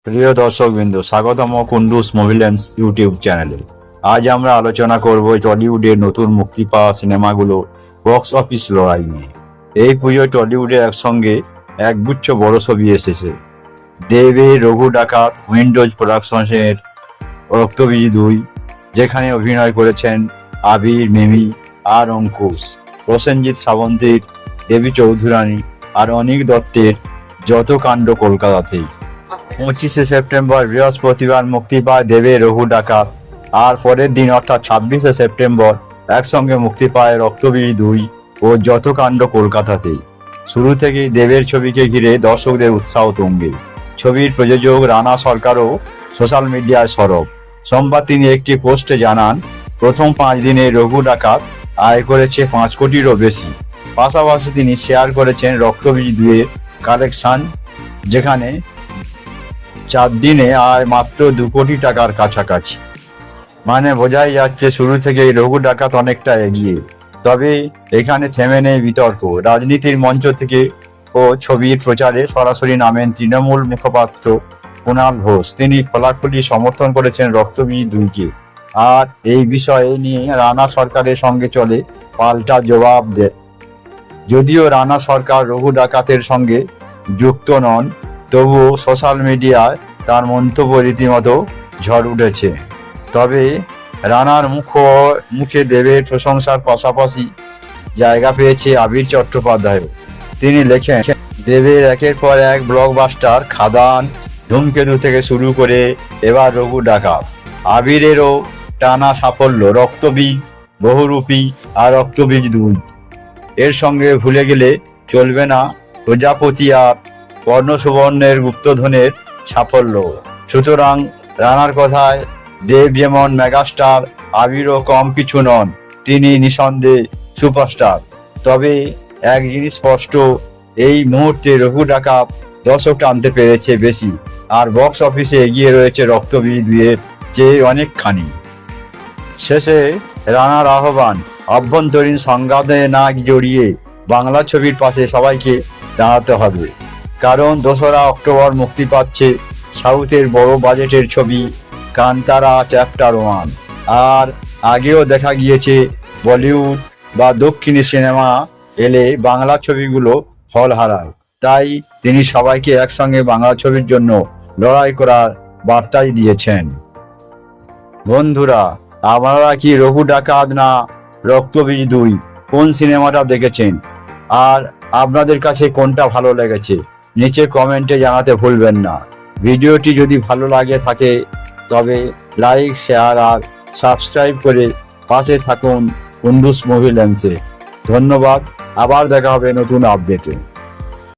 প্রিয় দর্শকবৃন্দ, স্বাগতম কুন্ডুস মুভি লেন্স ইউটিউব চ্যানেলে। আজ আমরা আলোচনা করব টলিউডের নতুন মুক্তি পাওয়া সিনেমাগুলো বক্স অফিস লড়াই নিয়ে। এই পুজোয় টলিউডে একসঙ্গে একগুচ্ছ বড় ছবি এসেছে। দেবের রঘু ডাকাত, উইন্ডোজ প্রোডাকশনের রক্তবীজ 2, যেখানে অভিনয় করেছেন আবির, মিমি আর অঙ্কুশ, প্রসেনজিৎ শ্রাবন্তীর দেবী চৌধুরানী আর অনিক দত্তের যত কাণ্ড কলকাতাতেই। 25শে সেপ্টেম্বর বৃহস্পতিবার মুক্তি পায় দেবের রঘু ডাকাত, আর পরের দিন অর্থাৎ 26শে সেপ্টেম্বর একসঙ্গে মুক্তি পায় রক্তবীজ 2 ও যত কাণ্ড কলকাতাতেই। শুরু থেকেই দেবের ছবিকে ঘিরে দর্শকদের উৎসাহ তুঙ্গে। ছবির প্রযোজক রানা সরকারও সোশ্যাল মিডিয়ায় সরব। সোমবার তিনি একটি পোস্টে জানান, প্রথম 5 দিনে রঘু ডাকাত আয় করেছে 5 কোটিরও বেশি। পাশাপাশি তিনি শেয়ার করেছেন রক্তবীজ 2 এর কালেকশন, যেখানে 4 দিনে আয় মাত্র 2 কোটি টাকার কাছাকাছি। মানে বোঝাই যাচ্ছে শুরু থেকেই রঘু ডাকাত অনেকটা এগিয়ে। তবে এখানে থেমে নেই বিতর্ক। রাজনীতির মঞ্চ থেকে ও ছবির প্রচারে সরাসরি নামেন তৃণমূল মুখপাত্র কুণাল ঘোষ। তিনি খোলাখুলি সমর্থন করেছেন রক্তবীজ 2কে। আর এই বিষয়ে নিয়ে রানা সরকারের সঙ্গে চলে পাল্টা জবাব দেয়। যদিও রানা সরকার রঘু ডাকাতের সঙ্গে যুক্ত নন, তবুও সোশ্যাল মিডিয়ায় তার মন্তব্য রীতিমতো ঝড় উঠেছে। তবে রানার মুখে দেবের প্রশংসার পাশাপাশি জায়গা পেয়েছে আবির চট্টোপাধ্যায়ও। তিনি লেখেন, দেবের একের পর এক ব্লকবাস্টার খাদান, ধূমকেতু থেকে শুরু করে এবার রঘু ডাকাত। আবিরেরও টানা সাফল্য রক্তবীজ, বহুরূপী আর রক্তবীজ 2। এর সঙ্গে ভুলে গেলে চলবে না প্রজাপতি আর কর্ণসুবর্ণের গুপ্তধনের সাফল্য। সুতরাং রানার কথায় দেব যেমন মেগাস্টার, আবিরও কম কিছু নন, তিনি নিঃসন্দেহে সুপারস্টার। তবে এক জিনিস স্পষ্ট, এই মুহূর্তে রঘু ডাকাত দর্শক টানতে পেরেছে বেশি, আর বক্স অফিসে এগিয়ে রয়েছে রক্তবীজ 2 এর চেয়ে অনেকখানি। শেষে রানার আহ্বান, অভ্যন্তরীণ সংঘাতে না জড়িয়ে বাংলা ছবির পাশে সবাইকে দাঁড়াতে হবে। কারণ 2রা অক্টোবর মুক্তি পাচ্ছে সাউথের বড় বাজেটের ছবি কান্তারা চ্যাপ্টার 1। আর আগেও দেখা গিয়েছে বলিউড বা দক্ষিণী সিনেমা এলে বাংলা ছবিগুলো হল হারায়। তাই তিনি সবাইকে একসঙ্গে বাংলা ছবির জন্য লড়াই করার বার্তাই দিয়েছেন। বন্ধুরা, আপনারা কি রঘু ডাকাত না রক্তবীজ 2 কোন সিনেমাটা দেখেছেন, আর আপনাদের কাছে কোনটা ভালো লেগেছে নিচে কমেন্টে জানাতে ভুলবেন না। ভিডিওটি যদি ভালো লাগে থাকে তবে লাইক, শেয়ার আর সাবস্ক্রাইব করে পাশে থাকুন কুন্ডুস মুভি লেন্সে। ধন্যবাদ। আবার দেখা হবে নতুন আপডেটে।